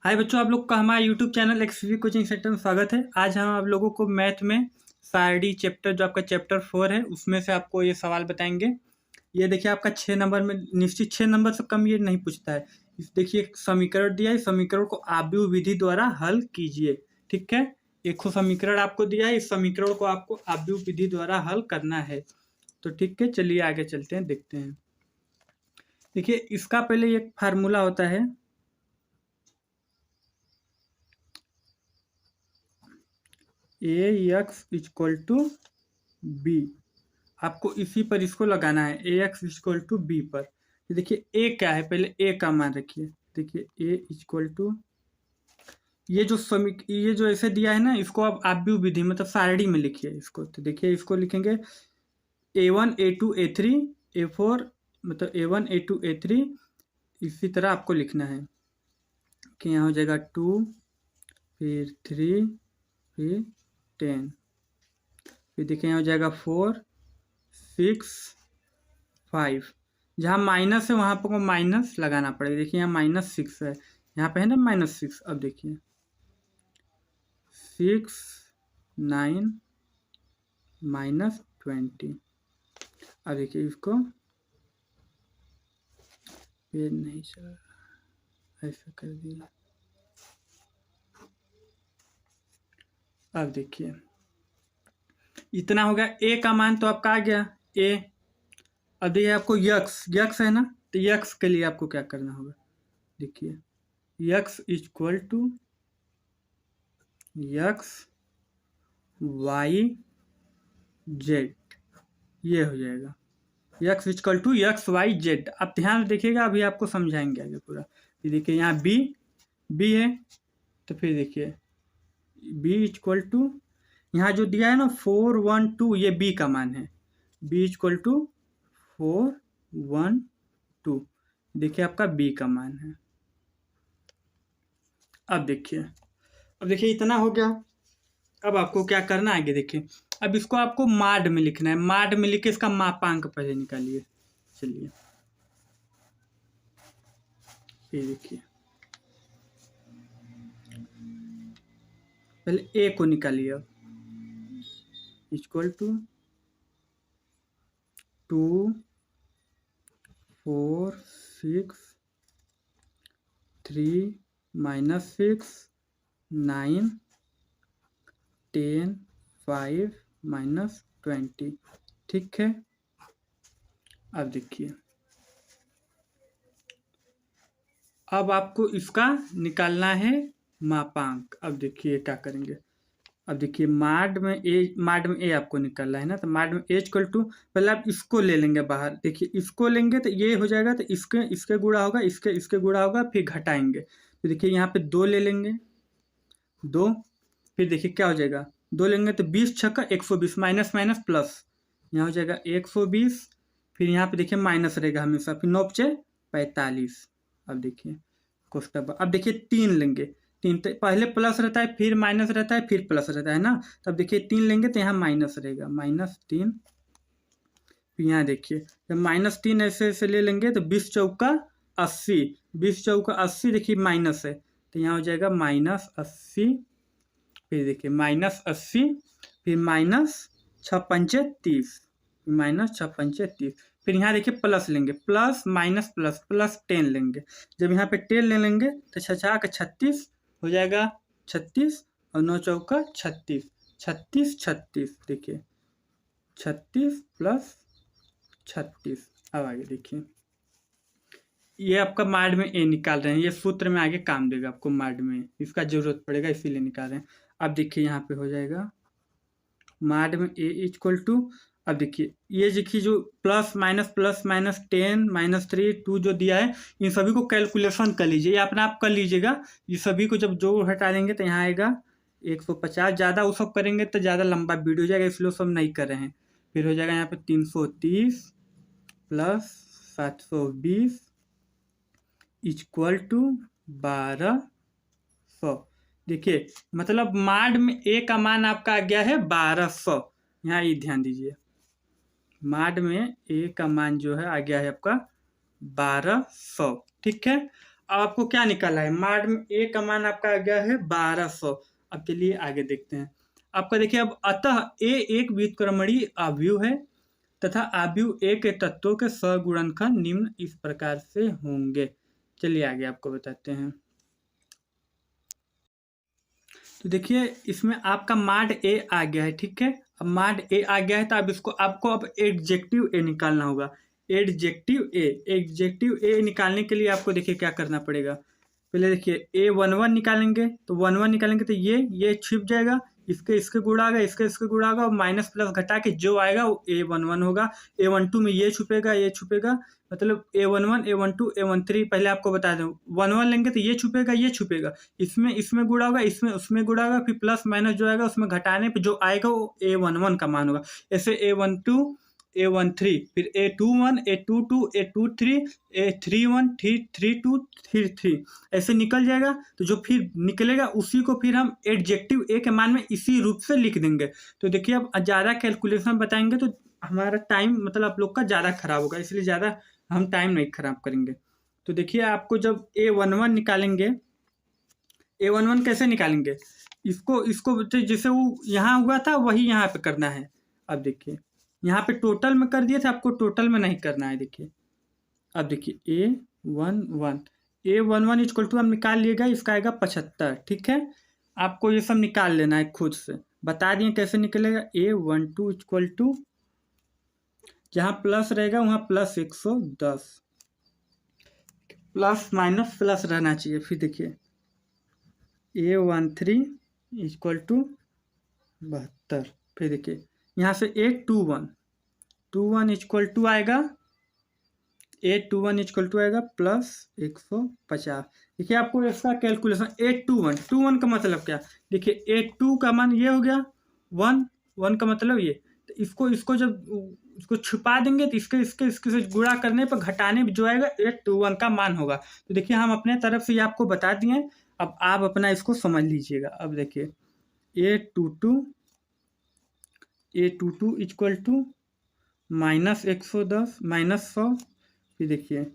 हाय बच्चों, आप लोग का हमारे YouTube channel XV coaching centre में स्वागत है। आज हम आप लोगों को मैथ में सारडी चैप्टर जो आपका चैप्टर 4 है उसमें से आपको ये सवाल बताएंगे। ये देखिए आपका 6 नंबर में निश्चित 6 नंबर से कम ये नहीं पूछता है। देखिए एक समीकरण दिया है, इस समीकरण को आव्यूह विधि द्वारा हल कीजिए। ठीक है, एक समीकरण आपको दिया है, इस समीकरण को आपको आव्यूह विधि द्वारा हल करना है। तो ठीक है, चलिए आगे चलते हैं, देखते हैं। देखिए इसका पहले एक फार्मूला होता है, ए एक्स इक्वल टू बी। आपको इसी पर इसको लगाना है, ए एक्स इक्वल टू बी पर। देखिए ए क्या है, पहले ए का मान रखिए। देखिए ए इक्वल टू ये जो ऐसे दिया है ना, इसको आप आव्यूह विधि मतलब सारणी में लिखिए इसको। तो देखिए इसको लिखेंगे A1 A2 A3 A4 मतलब A1 A2 A3। इसी तरह आपको लिखना है कि यहाँ हो जाएगा 2 फिर 3 फिर 10। फिर देखिए यहाँ हो जाएगा 4 6 5। जहाँ माइनस है वहाँ पर माइनस लगाना पड़ेगा। देखिए यहाँ -6 है, यहाँ पे है ना -6। अब देखिए 6 9 -20। अब देखिए इसको ये नहीं चल रहा, ऐसा कर दिया। अब देखिए इतना हो गया, ए का मान तो आपका आ गया ए। अब देखिए आपको यक्स है ना, तो यक्स के लिए आपको क्या करना होगा। देखिए x equal to x y z, ये हो जाएगा x equal to x y z. आप ध्यान से देखिएगा, अभी आपको समझाएंगे आगे पूरा। फिर देखिए यहाँ बी है, तो फिर देखिए बी इक्वल टू यहाँ जो दिया है ना 4 1 2, ये बी का मान है। बी इक्वल टू 4 1 2, देखिए आपका बी का मान है। अब देखिए इतना हो गया। अब आपको क्या करना है आगे देखिए। अब इसको आपको माड में लिखना है, माड में लिख के इसका मापांक पहले निकालिए। चलिए ये देखिए पहले ए को निकालिए। अब इक्वल टू 2 4 6 3 -6 9 10 5 -20। ठीक है, अब देखिए अब आपको इसका निकालना है मापांक। अब देखिए क्या करेंगे। अब देखिए माड में ए आपको निकालना है ना, तो माड में ए इक्वल टू पहले आप इसको ले लेंगे बाहर। देखिए इसको लेंगे तो ये हो जाएगा, तो इसके गुणा होगा, इसके गुणा होगा, फिर घटाएंगे। तो देखिए यहाँ पे 2 ले लेंगे, 2। फिर देखिए क्या हो जाएगा, 2 लेंगे तो 20 छक्का 120, माइनस माइनस प्लस, यहाँ हो जाएगा 120। फिर यहाँ पे देखिए माइनस रहेगा हमेशा, फिर 9 × 45। अब देखिए कोष्टक, अब देखिए 3 लेंगे, 3 तो पहले प्लस रहता है, फिर माइनस रहता है, फिर प्लस रहता है ना। तब देखिए 3 लेंगे तो यहाँ माइनस रहेगा, -3। फिर यहाँ देखिए जब -3 ऐसे ऐसे ले लेंगे तो 20 चौका 80, 20 चौका 80, देखिए माइनस है तो यहाँ हो जाएगा -80। फिर देखिए -80, फिर -6×5 = 30, -6×5 = 30। फिर यहाँ देखिए प्लस लेंगे, प्लस माइनस प्लस प्लस 10 लेंगे। जब यहाँ पे 10 ले लेंगे तो 6×4 = 36 हो जाएगा, 36 और 9 चौका 36, 36 36। देखिए 36 + 36। अब आगे देखिए ये आपका माड में ए निकाल रहे हैं, ये सूत्र में आगे काम देगा आपको, माड में इसका जरूरत पड़ेगा इसीलिए निकाल रहे हैं। अब देखिए यहाँ पे हो जाएगा माड में ए इक्वल टू, अब देखिए ये देखिए जो प्लस माइनस 10 -3 2 जो दिया है, इन सभी को कैलकुलेशन कर लीजिए, ये अपना आप कर लीजिएगा। ये सभी को जब जोड़ हटा देंगे तो यहाँ आएगा 150। ज़्यादा वो सब करेंगे तो ज़्यादा लंबा वीडियो हो जाएगा, इसलिए सब नहीं कर रहे हैं। फिर हो जाएगा यहाँ पे 330 + 720 = 1200। देखिए मतलब माड में ए का मान आपका आ गया है 1200। यहाँ ये ध्यान दीजिए, माड में ए का मान जो है आ गया है आपका 1200। ठीक है, अब आपको क्या निकालना है, माड में ए का मान आपका आ गया है 1200। अब चलिए आगे देखते हैं। आपका देखिए अब अतः ए एक व्युत्क्रमणीय आव्यूह है तथा आव्यूह ए के तत्वों के सगुणनखंड निम्न इस प्रकार से होंगे। चलिए आगे आपको बताते हैं। तो देखिए इसमें आपका माड ए आ गया है, ठीक है। अब माड ए आ गया है तो अब इसको आपको अब एडजेक्टिव ए निकालना होगा। एडजेक्टिव ए निकालने के लिए आपको देखिए क्या करना पड़ेगा। पहले देखिए A11 निकालेंगे तो 11 निकालेंगे तो ये छिप जाएगा, इसके गुणा आएगा, इसके गुणा आएगा, और माइनस प्लस घटा के जो आएगा वो A11 होगा। A12 में ये छुपेगा, मतलब A11 A12 A13 पहले आपको बता दूं 11 लेंगे तो ये छुपेगा, इसमें गुणा होगा, इसमें उसमें गुणा होगा, फिर प्लस माइनस जो आएगा उसमें घटाने पे जो आएगा वो A11 का मान होगा। ऐसे A12 A13 फिर A21 A22 A23 A31 32 33 ऐसे निकल जाएगा। तो जो फिर निकलेगा उसी को फिर हम एडजेक्टिव ए के मान में इसी रूप से लिख देंगे। तो देखिए अब ज़्यादा कैलकुलेशन बताएंगे तो हमारा टाइम मतलब आप लोग का ज़्यादा खराब होगा, इसलिए ज़्यादा हम टाइम नहीं खराब करेंगे। तो देखिए आपको जब A11 निकालेंगे, A11 कैसे निकालेंगे, इसको जैसे वो यहाँ हुआ था वही यहाँ पे करना है। अब देखिए यहाँ पे टोटल में कर दिए थे, आपको टोटल में नहीं करना है। देखिए अब देखिए A11 इक्वल टू हम निकाल लिएगा, इसका आएगा 75, ठीक है। आपको ये सब निकाल लेना है खुद से, बता दिए कैसे निकलेगा। A12 इक्वल टू जहाँ प्लस रहेगा वहाँ प्लस 110, प्लस माइनस प्लस रहना चाहिए। फिर देखिए A13 इक्वल टू 72, फिर देखिए यहाँ से A21 इक्वल टू आएगा, A21 इक्वल टू आएगा प्लस 150। देखिए आपको इसका कैलकुलेशन A21 का मतलब क्या, देखिए A2 का मान ये हो गया 1 का मतलब ये, तो इसको जब इसको छुपा देंगे तो इसके से गुणा करने पर घटाने जो आएगा A21 का मान होगा। तो देखिए हम अपने तरफ से ये आपको बता दिए, अब आप अपना इसको समझ लीजिएगा। अब देखिए A22 equal to minus 110 minus 100, फिर देखिए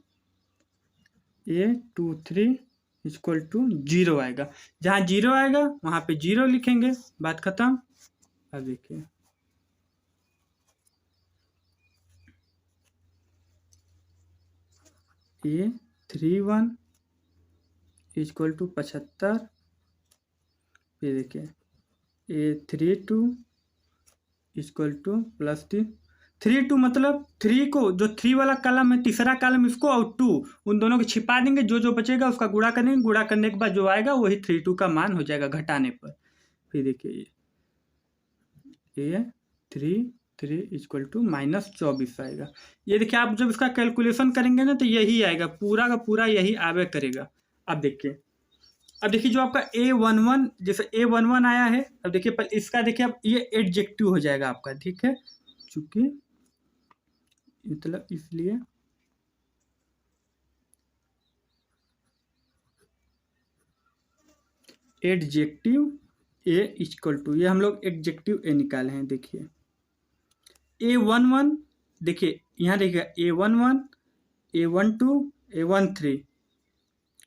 A23 इक्वल टू 0 आएगा, जहाँ 0 आएगा वहाँ पे 0 लिखेंगे, बात खत्म। अब देखिए A31 इक्वल टू 75, फिर देखिए A32 इक्वल टू प्लस 32 मतलब 3 को जो 3 वाला कॉलम है तीसरा कॉलम इसको और 2 उन दोनों को छिपा देंगे, जो बचेगा उसका गुणा करेंगे, गुणा करने के बाद जो आएगा वही 32 का मान हो जाएगा घटाने पर। फिर देखिए A33 इक्वल टू माइनस 24 आएगा। ये देखिए आप जब इसका कैलकुलेशन करेंगे ना तो यही आएगा, पूरा का पूरा यही आवे करेगा। अब देखिए जो आपका A11 जैसे A11 आया है, अब देखिए पर इसका देखिए अब ये एडजेक्टिव हो जाएगा आपका, ठीक है, चूंकि मतलब इसलिए एडजेक्टिव ए इक्वल टू ये हम लोग एडजेक्टिव ए निकाले हैं। देखिए A11 देखिए यहाँ देखिए A11 A12 A13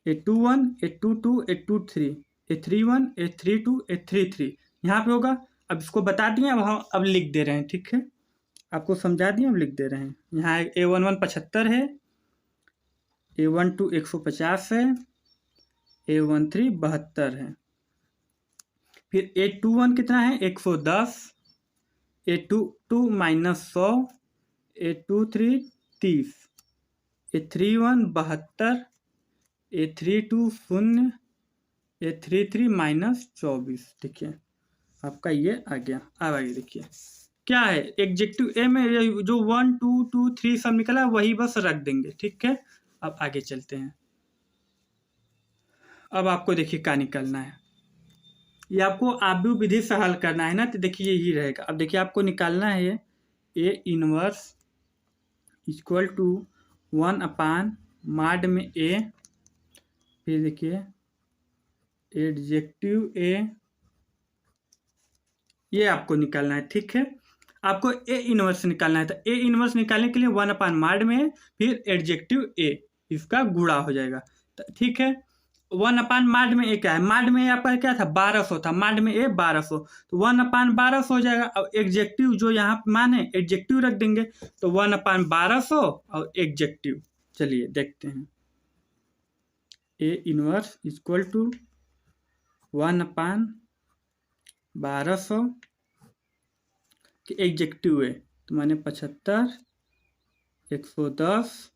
A21 A22 A23 A31 A32 A33 यहाँ पे होगा। अब इसको बता दिए, अब हम अब लिख दे रहे हैं, ठीक है, आपको समझा दिए, अब लिख दे रहे हैं। यहाँ A11 75 है, A12 150 है, A13 72 है, फिर A21 कितना है 110, A22 minus 100, A23 30, A31 72, A32 0, A33 minus 24। देखिए आपका ये आ गया। अब आगे देखिए क्या है एडजेक्टिव ए में जो 1 2 2 3 सब निकला वही बस रख देंगे, ठीक है। अब आगे चलते हैं। अब आपको देखिए क्या निकलना है, ये आपको आव्यूह विधि से हल करना है ना, तो देखिए यही रहेगा। अब देखिए आपको निकालना है A इनवर्स इक्वल टू 1 अपान माड में A, फिर देखिए एडजेक्टिव ए, ये आपको निकालना है, ठीक है। आपको ए इनवर्स निकालना है, तो ए इनवर्स निकालने के लिए 1 अपान माड में फिर एडजेक्टिव ए इसका गुणा हो जाएगा। तो ठीक है। 1 माड में ए क्या है, माड में ए आपका क्या था 1200 था, माड में ए 1200, तो 1/1200 हो जाएगा। अब एग्जेक्टिव जो यहाँ पे मान है एग्जेक्टिव रख देंगे, तो 1/1200 और एग्जेक्टिव। चलिए देखते हैं, ए इनवर्स इक्वल टू 1/1200 कि एग्जेक्टिव है, तो मैंने 75, 110,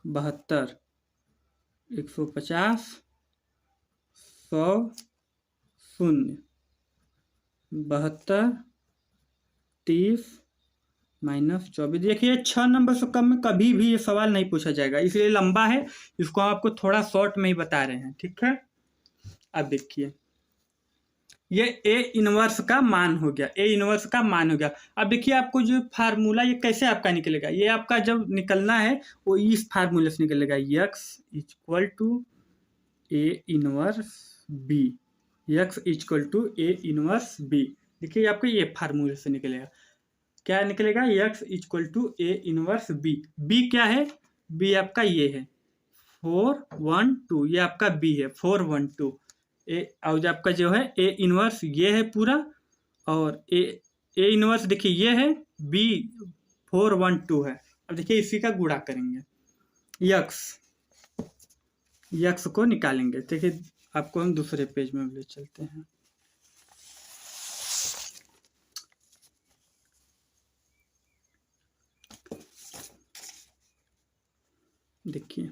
72, 150, 100, 0, 72, 30, -24। देखिए 6 नंबर से कम में कभी भी ये सवाल नहीं पूछा जाएगा, इसलिए लंबा है, इसको आपको थोड़ा शॉर्ट में ही बता रहे हैं, ठीक है। अब देखिए ये ए इनवर्स का मान हो गया, ए इनवर्स का मान हो गया। अब देखिए आपको जो फार्मूला ये कैसे आपका निकलेगा, ये आपका जब निकलना है वो इस फार्मूले से निकलेगा, x equal to A inverse B, x equal to A inverse B. देखिए आपको ये फार्मूले से निकलेगा, क्या निकलेगा, x equal to A inverse B. B क्या है, बी आपका ये है 4 1 2, ये आपका बी है 4 1 2। ए और आपका जो है ए इनवर्स ये है पूरा, और ए इनवर्स देखिए ये है बी 4 1 2 है। अब देखिए इसी का गुणा करेंगे, यक्स को निकालेंगे। देखिए आपको हम दूसरे पेज में ले चलते हैं, देखिए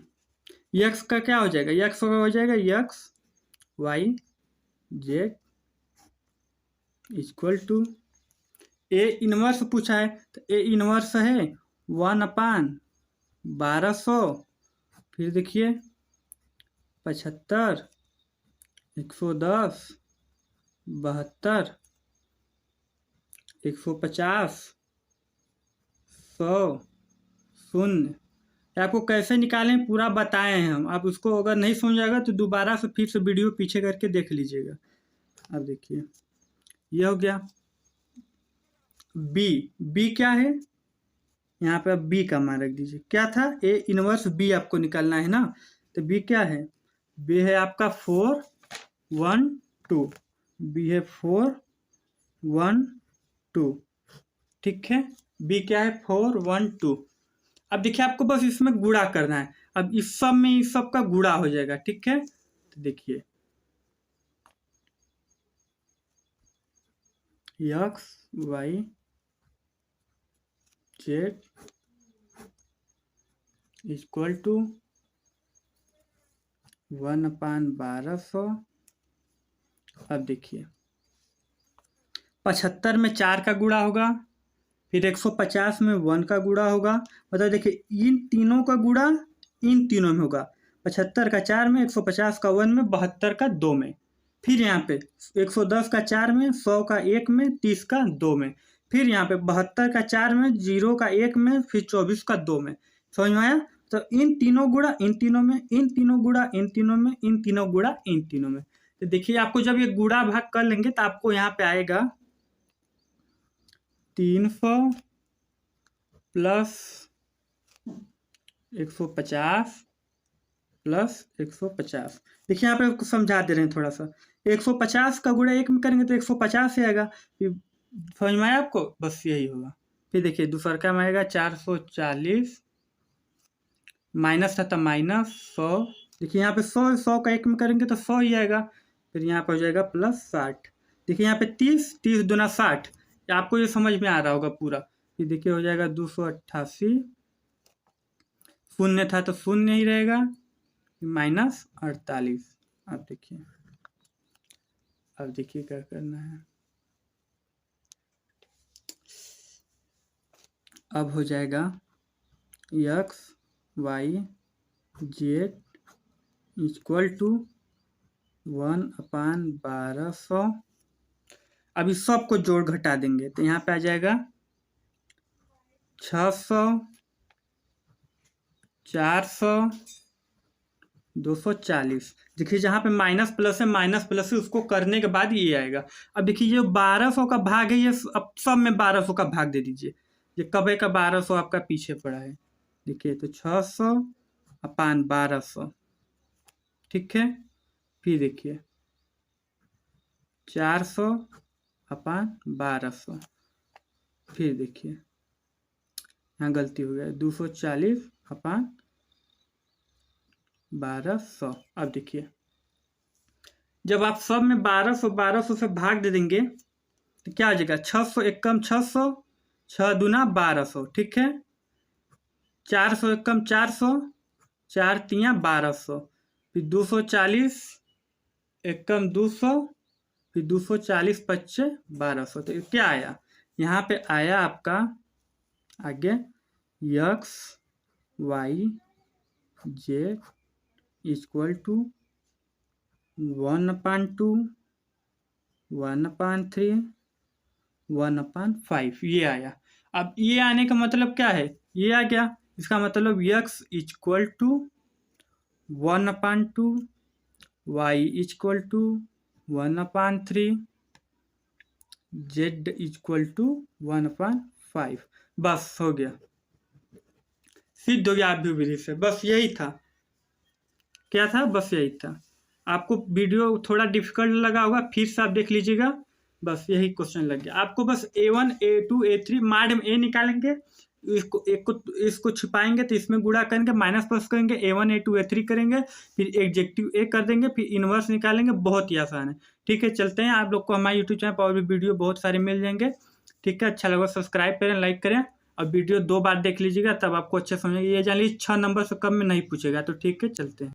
यक्स का क्या हो जाएगा, यक्स का हो जाएगा x y z equal to A inverse पूछा है, तो ए इनवर्स है 1/1200, फिर देखिए 75, 110, 72, 150, 100, 0। आपको कैसे निकालें पूरा बताए हैं हम, आप उसको अगर नहीं समझ आएगा तो दोबारा से फिर से वीडियो पीछे करके देख लीजिएगा। अब देखिए ये हो गया, बी क्या है, यहाँ पे आप बी का मान रख दीजिए, क्या था ए इनवर्स बी आपको निकालना है ना, तो बी क्या है, बी है आपका 4 1 2, बी है 4 1 2, ठीक है। बी क्या है 4 1 2। अब देखिए आपको बस इसमें गुणा करना है, अब इस सब में इस सब का गुणा हो जाएगा, ठीक है। तो देखिए x y z equal to 1/1200। अब देखिए 75 में 4 का गुणा होगा, फिर 150 में 1 का गुणा होगा, मतलब देखिए इन तीनों का गुणा इन तीनों में होगा, 75 का 4 में, 150 का 1 में, 72 का 2 में, फिर यहाँ पे 110 का 4 में, 100 का 1 में, 30 का 2 में, फिर यहाँ पे 72 का 4 में, 0 का 1 में, फिर 24 का 2 में। समझ में आया, तो इन तीनों गुणा इन तीनों में, इन तीनों गुणा इन तीनों में, इन तीनों गुणा इन तीनों में। तो देखिए आपको जब ये गुणा भाग कर लेंगे तो आपको यहाँ पे आएगा 300 प्लस 150 प्लस 150। देखिए यहाँ पे आपको समझा दे रहे हैं थोड़ा सा, 150 का गुणा 1 में करेंगे तो 150 से आएगा, समझ में आया आपको, बस यही होगा। फिर देखिए दूसरा में आएगा 440, माइनस था तो -100, देखिए यहाँ पे 100 का 1 में करेंगे तो 100 ही आएगा, फिर यहाँ पर हो जाएगा +60। देखिए यहाँ पे 30 30 दूना 60, आपको ये समझ में आ रहा होगा पूरा। फिर देखिए हो जाएगा 288, शून्य था तो शून्य ही रहेगा, -48। अब देखिए क्या करना है, अब हो जाएगा x y z equal to 1/1200। अब इस सब को जोड़ घटा देंगे तो यहाँ पे आ जाएगा 600, 400, 240। देखिए जहाँ पे माइनस प्लस है उसको करने के बाद ये आएगा। अब देखिए ये 1200 का भाग है, ये अब सब में 1200 का भाग दे दीजिए, ये कब का 1200 आपका पीछे पड़ा है। देखिए तो 600/1200 ठीक है। फिर देखिए 400/1200। फिर देखिए यहाँ गलती हो गया 240/1200। अब देखिए जब आप सब में 1200 से भाग दे देंगे तो क्या आ जाएगा 600 एक कम 600, 6 दूना 1200, ठीक है। 400 एक कम 400, 4 तियाँ 1200, फिर 240 एक कम 200, फिर 240 पच्चे 1200। तो क्या आया यहाँ पे आया आपका आगे x y z equal to 1/2, 1/3, 1/5 ये आया। अब ये आने का मतलब क्या है, ये आ गया, इसका मतलब x equal to 1/2, y equal to 1/3, z equal to 1/5। बस हो गया, सिद्ध हो गया आप भी विधि से। बस यही था, क्या था, बस यही था। आपको वीडियो थोड़ा डिफिकल्ट लगा होगा, फिर से आप देख लीजिएगा। बस यही क्वेश्चन लग गया आपको। बस A1 A2 A3 माड में A निकालेंगे, इसको छिपाएंगे तो इसमें गुणा करेंगे, माइनस प्लस करेंगे, A1 A2 A3 करेंगे, फिर एग्जेक्टिव A कर देंगे, फिर इनवर्स निकालेंगे। बहुत ही आसान है, ठीक है। चलते हैं, आप लोग को हमारे यूट्यूब चैनल पर और भी वीडियो बहुत सारे मिल जाएंगे, ठीक है। अच्छा लगा सब्सक्राइब करें, लाइक करें, और वीडियो 2 बार देख लीजिएगा, तब आपको अच्छे समझेगा। ये जान लीजिए 6 नंबर से कम में नहीं पूछेगा, तो ठीक है, चलते हैं।